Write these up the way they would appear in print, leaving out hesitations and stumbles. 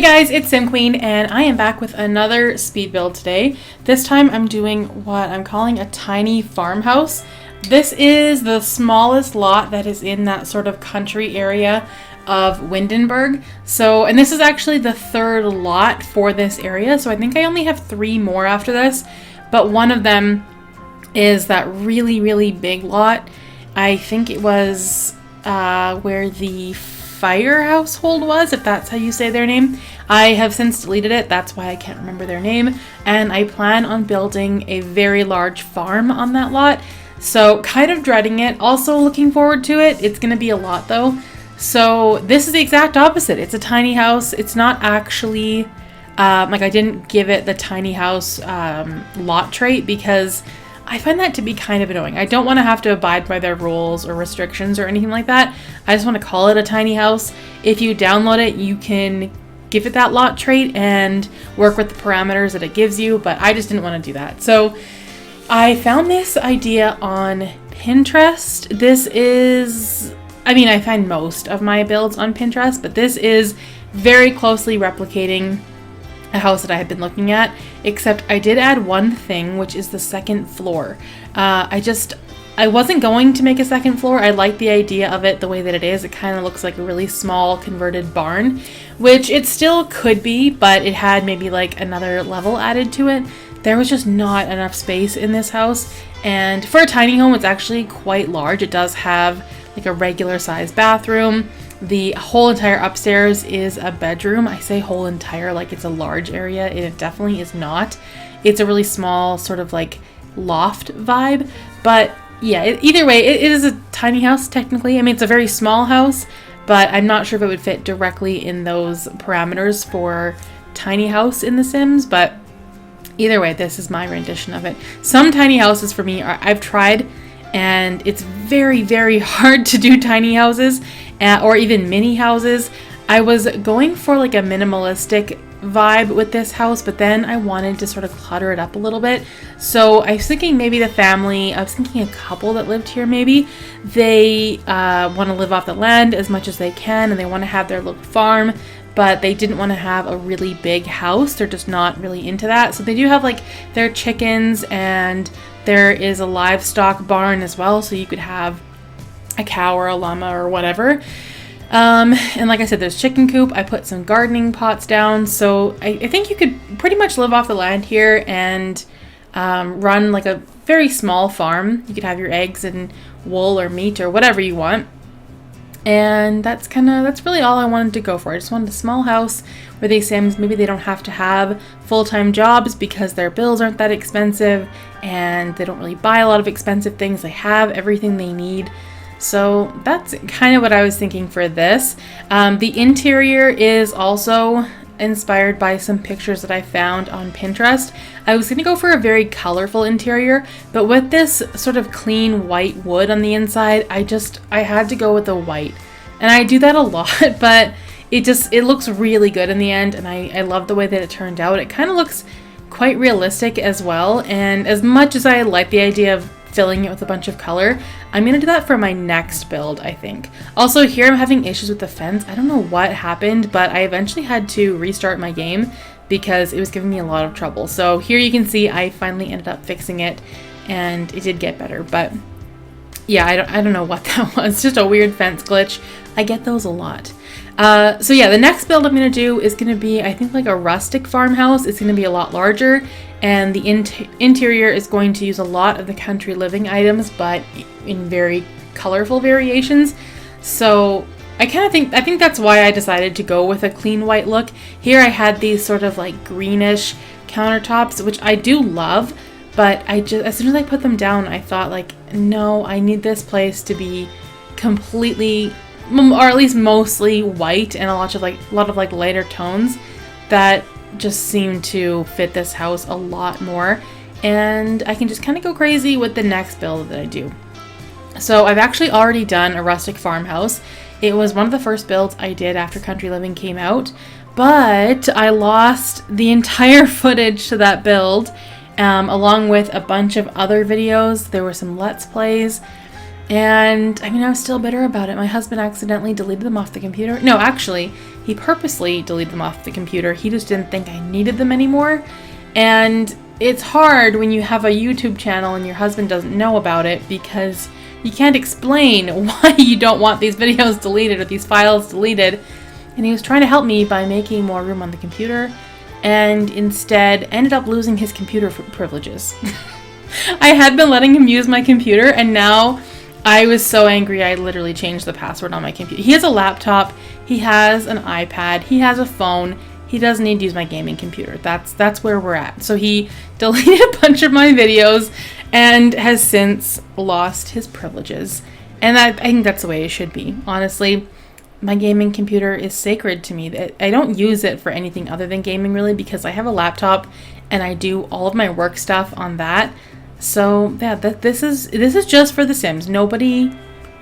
guys, it's Sim Queen, and I am back with another speed build today. This time I'm doing what I'm calling a tiny farmhouse. This is the smallest lot that is in that sort of country area of Windenburg. And this is actually the third lot for this area, so I think I only have 3 more after this, but one of them is that really big lot. I think it was where the Fire household was, if that's how you say their name. I have since deleted it, that's why I can't remember their name, and I plan on building a very large farm on that lot, so kind of dreading it, also looking forward to it. It's gonna be a lot though. So this is the exact opposite. It's a tiny house. It's not actually I didn't give it the tiny house lot trait because I find that to be kind of annoying. I don't want to have to abide by their rules or restrictions or anything like that. I just want to call it a tiny house. If you download it, you can give it that lot trait and work with the parameters that it gives you, but I just didn't want to do that. So I found this idea on Pinterest. This is, I find most of my builds on Pinterest, but this is very closely replicating a house that I had been looking at, except I did add one thing, which is the second floor. I wasn't going to make a second floor. I like the idea of it the way that it is. It kind of looks like a really small converted barn, which it still could be, but it had maybe like another level added to it. There was just not enough space in this house, and for a tiny home, it's actually quite large. It does have like a regular sized bathroom. The whole entire upstairs is a bedroom. I say whole entire like it's a large area, and it definitely is not. It's a really small sort of like loft vibe, but yeah, either way, it is a tiny house technically. It's a very small house, but I'm not sure if it would fit directly in those parameters for tiny house in The Sims, but either way, this is my rendition of it. Some tiny houses for me I've tried, and it's very hard to do tiny houses or even mini houses. I was going for like a minimalistic vibe with this house, but then I wanted to sort of clutter it up a little bit. So I was thinking maybe the family, I was thinking a couple that lived here maybe, they want to live off the land as much as they can, and they want to have their little farm, but they didn't want to have a really big house. They're just not really into that. So they do have like their chickens, and there is a livestock barn as well, so you could have a cow or a llama or whatever. And like I said, there's chicken coop. I put some gardening pots down, so I think you could pretty much live off the land here and run like a very small farm. You could have your eggs and wool or meat or whatever you want. And that's really all I wanted to go for. I just wanted a small house where these Sims, maybe they don't have to have full-time jobs because their bills aren't that expensive and they don't really buy a lot of expensive things. They have everything they need. So that's kind of what I was thinking for this. The interior is also inspired by some pictures that I found on Pinterest. I was going to go for a very colorful interior, but with this sort of clean white wood on the inside, I had to go with the white. And I do that a lot, but it looks really good in the end, and I love the way that it turned out. It kind of looks quite realistic as well, and as much as I like the idea of filling it with a bunch of color, I'm going to do that for my next build, I think. Also, here I'm having issues with the fence. I don't know what happened, but I eventually had to restart my game because it was giving me a lot of trouble. So here you can see I finally ended up fixing it, and it did get better, but yeah, I don't know what that was. Just a weird fence glitch. I get those a lot. So yeah, the next build I'm going to do is going to be, I think, like a rustic farmhouse. It's going to be a lot larger, and the interior is going to use a lot of the country living items, but in very colorful variations. So I think that's why I decided to go with a clean white look. Here I had these sort of like greenish countertops, which I do love, but as soon as I put them down, I thought like, no, I need this place to be completely, or at least mostly white, and a lot of lighter tones that just seem to fit this house a lot more, and I can just kind of go crazy with the next build that I do. So I've actually already done a rustic farmhouse. It was one of the first builds I did after Country Living came out, but I lost the entire footage to that build, along with a bunch of other videos. There were some Let's Plays, And I mean, I'm still bitter about it. My husband accidentally deleted them off the computer. No, actually, he purposely deleted them off the computer. He just didn't think I needed them anymore. And it's hard when you have a YouTube channel and your husband doesn't know about it, because you can't explain why you don't want these videos deleted or these files deleted. And he was trying to help me by making more room on the computer, and instead ended up losing his computer privileges. I had been letting him use my computer, and now I was so angry I literally changed the password on my computer. He has a laptop, he has an iPad, he has a phone. He doesn't need to use my gaming computer. That's where we're at. So he deleted a bunch of my videos and has since lost his privileges. And I think that's the way it should be. Honestly, my gaming computer is sacred to me. I don't use it for anything other than gaming, really, because I have a laptop and I do all of my work stuff on that. So yeah, this is just for The Sims. Nobody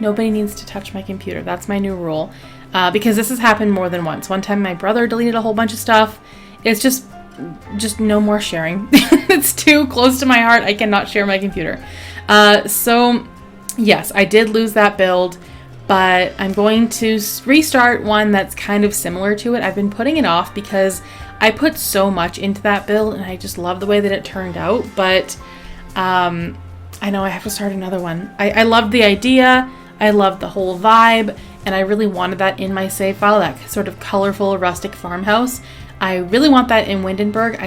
needs to touch my computer. That's my new rule. Because this has happened more than once. One time my brother deleted a whole bunch of stuff. It's just no more sharing. It's too close to my heart. I cannot share my computer. So yes, I did lose that build, but I'm going to restart one that's kind of similar to it. I've been putting it off because I put so much into that build and I just love the way that it turned out. But I know I have to start another one. I loved the idea. I loved the whole vibe. And I really wanted that in my save file, that sort of colorful rustic farmhouse. I really want that in Windenburg.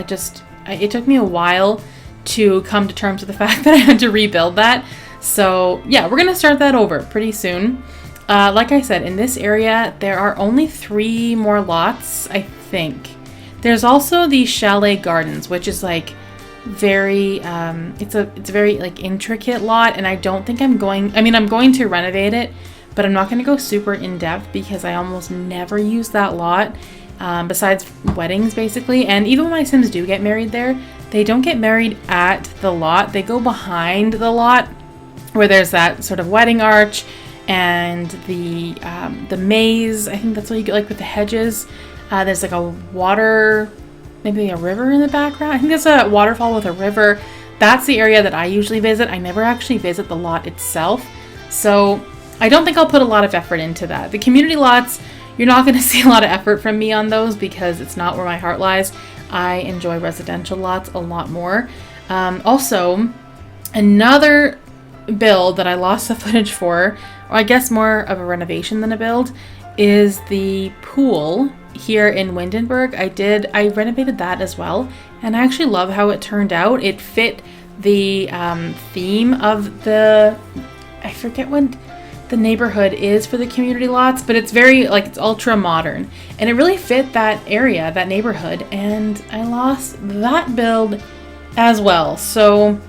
It took me a while to come to terms with the fact that I had to rebuild that. So yeah, we're gonna start that over pretty soon. Like I said, in this area, there are only 3 more lots, I think. There's also the Chalet Gardens, which is like very, it's a very like intricate lot, and I don't think I'm going to renovate it, but I'm not going to go super in-depth because I almost never use that lot, besides weddings, basically. And even when my Sims do get married there, they don't get married at the lot. They go behind the lot where there's that sort of wedding arch and the maze. I think that's what you get, like with the hedges. There's like a water, maybe a river in the background. I think there's a waterfall with a river. That's the area that I usually visit. I never actually visit the lot itself. So I don't think I'll put a lot of effort into that. The community lots, you're not going to see a lot of effort from me on those because it's not where my heart lies. I enjoy residential lots a lot more. Also, another build that I lost the footage for, or I guess more of a renovation than a build, is the pool here in Windenburg. I renovated that as well, and I actually love how it turned out. It fit the theme of I forget what the neighborhood is for the community lots, but it's very, like, it's ultra modern, and it really fit that area, that neighborhood, and I lost that build as well. So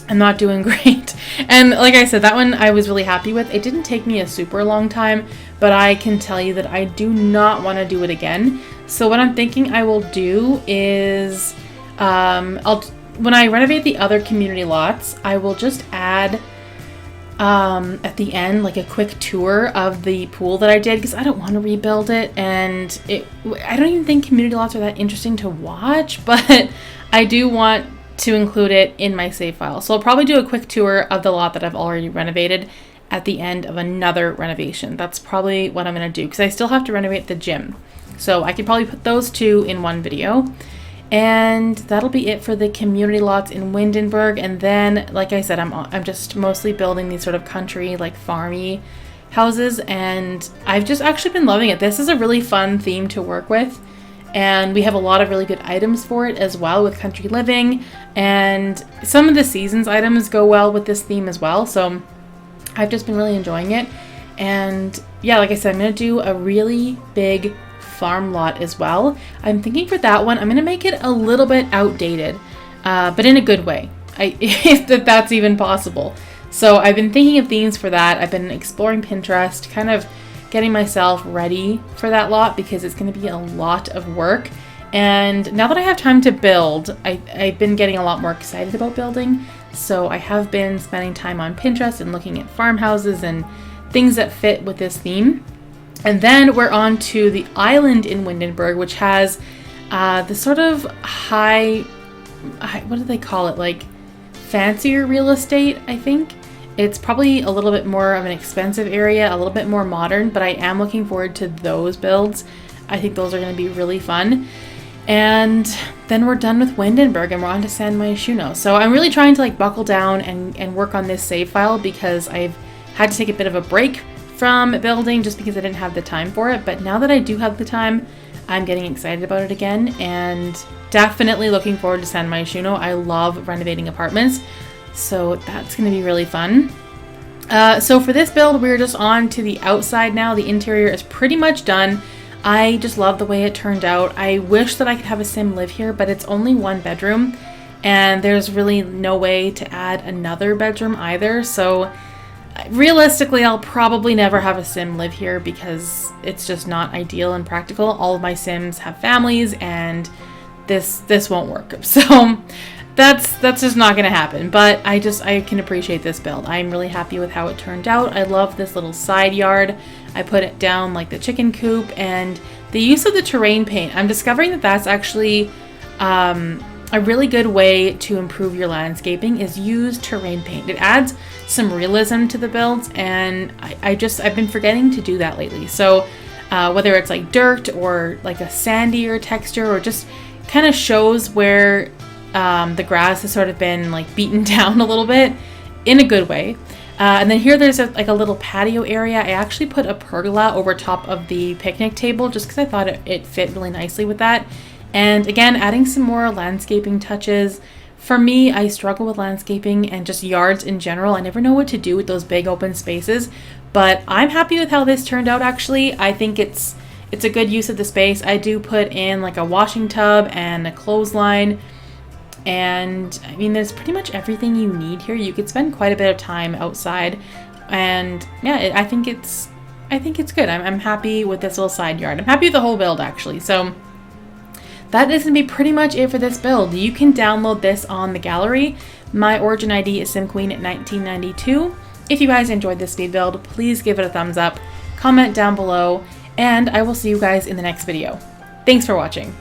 I'm not doing great. And like I said, that one I was really happy with. It didn't take me a super long time, but I can tell you that I do not want to do it again. So what I'm thinking I will do is, when I renovate the other community lots, I will just add at the end like a quick tour of the pool that I did, because I don't want to rebuild it, and I don't even think community lots are that interesting to watch, but I do want to include it in my save file. So I'll probably do a quick tour of the lot that I've already renovated at the end of another renovation. That's probably what I'm going to do, because I still have to renovate the gym. So I could probably put those 2 in one video. And that'll be it for the community lots in Windenburg. And then, like I said, I'm just mostly building these sort of country, like farmy houses, and I've just actually been loving it. This is a really fun theme to work with, and we have a lot of really good items for it as well with country living, and some of the seasons items go well with this theme as well. So I've just been really enjoying it. And yeah, like I said, I'm going to do a really big farm lot as well. I'm thinking for that one, I'm going to make it a little bit outdated, but in a good way, if that's even possible. So I've been thinking of themes for that. I've been exploring Pinterest, kind of getting myself ready for that lot, because it's going to be a lot of work. And now that I have time to build, I've been getting a lot more excited about building. So I have been spending time on Pinterest and looking at farmhouses and things that fit with this theme. And then we're on to the island in Windenburg, which has the sort of high, what do they call it? Like fancier real estate, I think. It's probably a little bit more of an expensive area, a little bit more modern, but I am looking forward to those builds. I think those are going to be really fun. And then we're done with Windenburg and we're on to San Myshuno. So I'm really trying to like buckle down and work on this save file because I've had to take a bit of a break from building just because I didn't have the time for it. But now that I do have the time, I'm getting excited about it again and definitely looking forward to San Myshuno. I love renovating apartments, so that's going to be really fun. So for this build, we're just on to the outside now. The interior is pretty much done. I just love the way it turned out. I wish that I could have a sim live here, but it's only one bedroom and there's really no way to add another bedroom either. So realistically, I'll probably never have a sim live here because it's just not ideal and practical. All of my sims have families and this won't work. So that's just not going to happen. But I can appreciate this build. I'm really happy with how it turned out. I love this little side yard. I put it down like the chicken coop, and the use of the terrain paint. I'm discovering that that's actually a really good way to improve your landscaping is use terrain paint. It adds some realism to the builds, and I've been forgetting to do that lately. So whether it's like dirt or like a sandier texture, or just kind of shows where the grass has sort of been like beaten down a little bit in a good way. And then here there's like a little patio area. I actually put a pergola over top of the picnic table just because I thought it fit really nicely with that. And again, adding some more landscaping touches. For me, I struggle with landscaping and just yards in general. I never know what to do with those big open spaces, but I'm happy with how this turned out actually. I think it's a good use of the space. I do put in like a washing tub and a clothesline. And I mean, there's pretty much everything you need here. You could spend quite a bit of time outside, and yeah, I think it's good. I'm happy with this little side yard. I'm happy with the whole build actually. So that is going to be pretty much it for this build. You can download this on the gallery. My origin ID is SimQueen1992. If you guys enjoyed this speed build, please give it a thumbs up, comment down below, and I will see you guys in the next video. Thanks for watching.